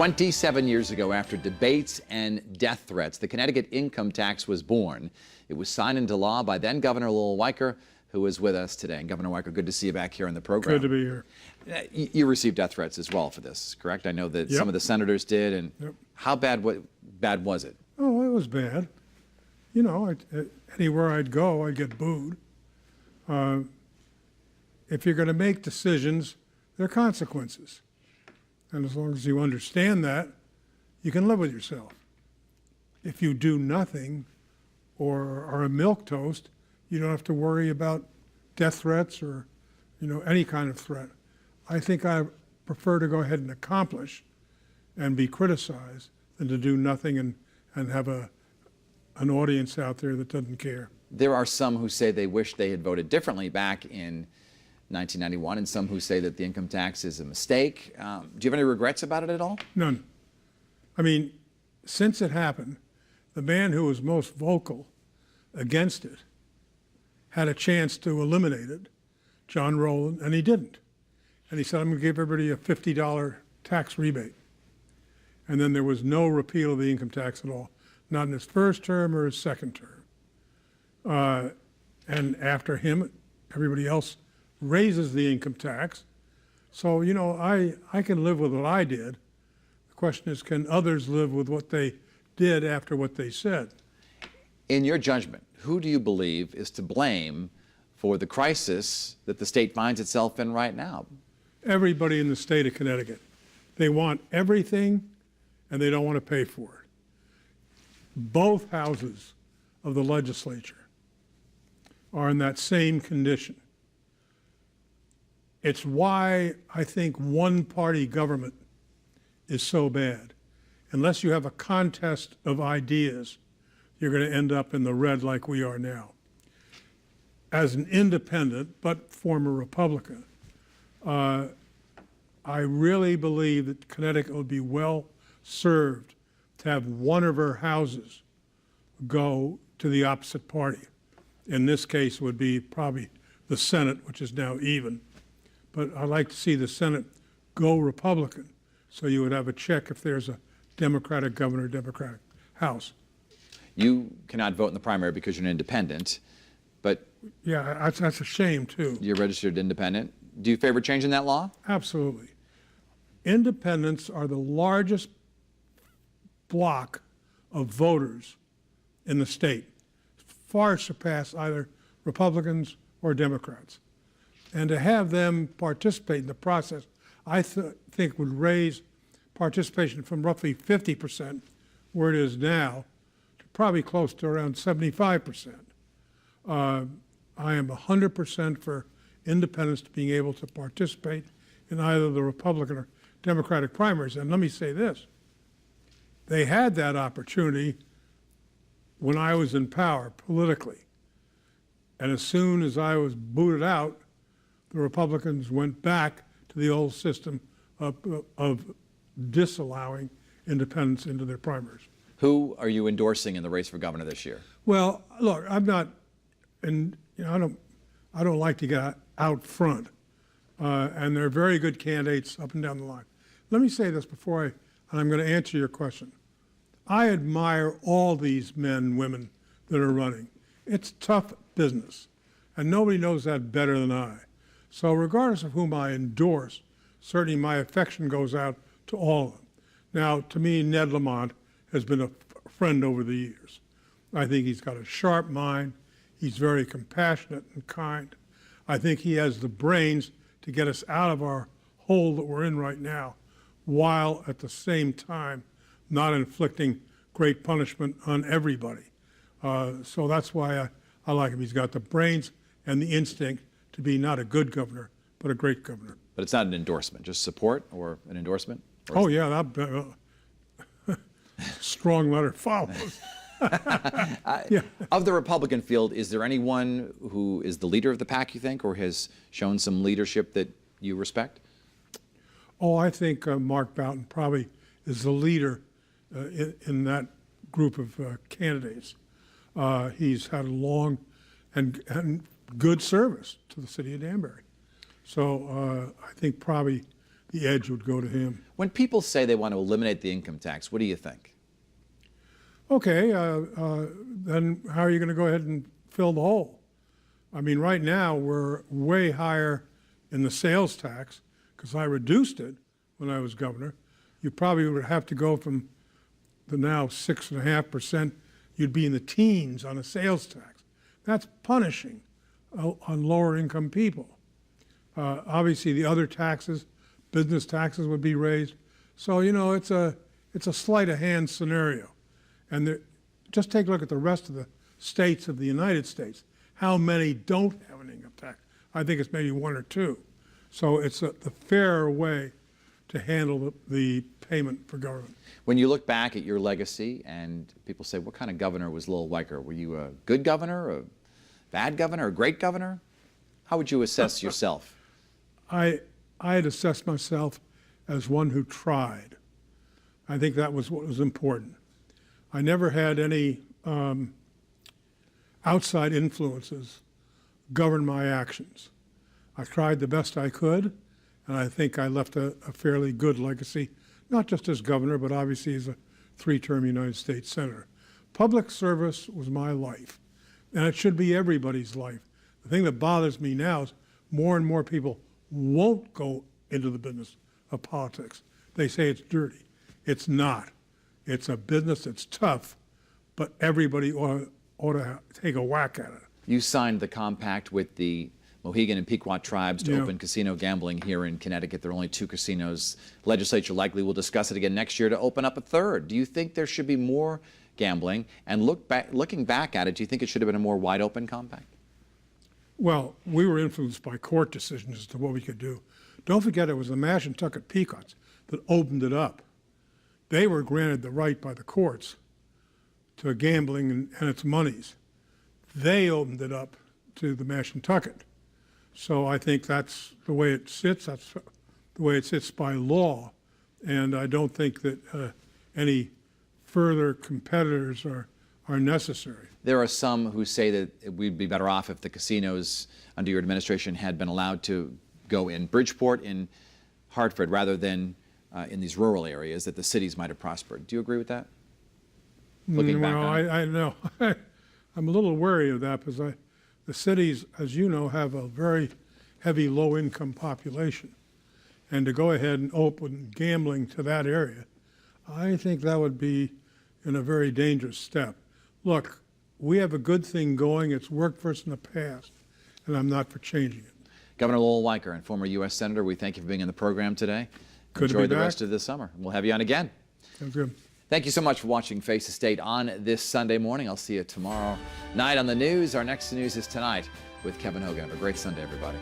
27 years ago, after debates and death threats, the Connecticut income tax was born. It was signed into law by then Governor Lowell Weicker, who is with us today. And Governor Weicker, good to see you back here on the program. Good to be here. You received death threats as well for this, correct? I know that some of the senators did. And how bad was it? Oh, it was bad. You know, anywhere I'd go, I'd get booed. If you're going to make decisions, there are consequences. And as long as you understand that, you can live with yourself. If you do nothing or are a milquetoast, you don't have to worry about death threats or, any kind of threat. I think I prefer to go ahead and accomplish and be criticized than to do nothing and have an audience out there that doesn't care. There are some who say they wish they had voted differently back in 1991, and some who say that the income tax is a mistake. Do you have any regrets about it at all? None. I mean, since it happened, the man who was most vocal against it had a chance to eliminate it, John Rowland, and he didn't. And he said, I'm going to give everybody a $50 tax rebate. And then there was no repeal of the income tax at all, not in his first term or his second term. And after him, everybody else raises the income tax. So, I can live with what I did. The question is, can others live with what they did after what they said? In your judgment, who do you believe is to blame for the crisis that the state finds itself in right now? Everybody in the state of Connecticut. They want everything, and they don't want to pay for it. Both houses of the legislature are in that same condition. It's why I think one-party government is so bad. Unless you have a contest of ideas, you're going to end up in the red like we are now. As an independent, but former Republican, I really believe that Connecticut would be well served to have one of her houses go to the opposite party. In this case, would be probably the Senate, which is now even. But I'd like to see the Senate go Republican, so you would have a check if there's a Democratic governor, Democratic House. You cannot vote in the primary because you're an independent, but... Yeah, that's a shame, too. You're registered independent. Do you favor changing that law? Absolutely. Independents are the largest block of voters in the state, far surpass either Republicans or Democrats. And to have them participate in the process, I think would raise participation from roughly 50%, where it is now, to probably close to around 75%. I am 100% for independents being able to participate in either the Republican or Democratic primaries. And let me say this. They had that opportunity when I was in power politically. And as soon as I was booted out, the Republicans went back to the old system of disallowing independents into their primaries. Who are you endorsing in the race for governor this year? Well, look, I'm not, and I don't like to get out front, and there are very good candidates up and down the line. Let me say this and I'm going to answer your question. I admire all these men and women that are running. It's tough business, and nobody knows that better than I. So regardless of whom I endorse, certainly my affection goes out to all of them. Now, to me, Ned Lamont has been a friend over the years. I think he's got a sharp mind. He's very compassionate and kind. I think he has the brains to get us out of our hole that we're in right now, while at the same time not inflicting great punishment on everybody. So that's why I like him. He's got the brains and the instinct to be not a good governor, but a great governor. But it's not an endorsement, just support or an endorsement? Or oh, yeah, that strong letter follows. Yeah. Of the Republican field, is there anyone who is the leader of the pack, you think, or has shown some leadership that you respect? Oh, I think Mark Boughton probably is the leader in that group of candidates. He's had a long and good service to the city of Danbury. So I think probably the edge would go to him. When people say they want to eliminate the income tax, what do you think? Okay, then how are you going to go ahead and fill the hole? I mean, right now we're way higher in the sales tax because I reduced it when I was governor. You probably would have to go from the now 6.5%, you'd be in the teens on a sales tax. That's punishing on lower income people. Obviously the other taxes, business taxes would be raised. So, you know, it's a sleight of hand scenario. And just take a look at the rest of the states of the United States. How many don't have an income tax? I think it's maybe one or two. So it's the fairer way to handle the payment for government. When you look back at your legacy and people say, what kind of governor was Lowell Weicker? Were you a good governor, a bad governor, a great governor? How would you assess yourself? I'd assess myself as one who tried. I think that was what was important. I never had any outside influences govern my actions. I tried the best I could, and I think I left a fairly good legacy, not just as governor, but obviously as a three-term United States senator. Public service was my life, and it should be everybody's life. The thing that bothers me now is more and more people won't go into the business of politics. They say it's dirty. It's not. It's a business that's tough, but everybody ought to take a whack at it. You signed the compact with the Mohegan and Pequot tribes to open casino gambling here in Connecticut. There are only 2 casinos. Legislature likely will discuss it again next year to open up a 3rd. Do you think there should be more gambling? And looking back at it, do you think it should have been a more wide open compact? Well, we were influenced by court decisions as to what we could do. Don't forget it was the Mashantucket Pequots that opened it up. They were granted the right by the courts to gambling and its monies. They opened it up to the Mashantucket. So I think that's the way it sits. That's the way it sits by law. And I don't think that any further competitors are necessary. There are some who say that we'd be better off if the casinos under your administration had been allowed to go in Bridgeport, in Hartford, rather than in these rural areas, that the cities might have prospered. Do you agree with that? Looking back on it? I know. I'm a little wary of that because the cities, as you know, have a very heavy low-income population. And to go ahead and open gambling to that area, I think that would be in a very dangerous step. Look, we have a good thing going. It's worked for us in the past, and I'm not for changing it. Governor Lowell Weicker and former U.S. Senator, we thank you for being in the program today. Good to be Enjoy the back. rest of this summer. We'll have you on again. Sounds good. Thank you so much for watching Face the State on this Sunday morning. I'll see you tomorrow night on the news. Our next news is tonight with Kevin Hogan. Have a great Sunday, everybody.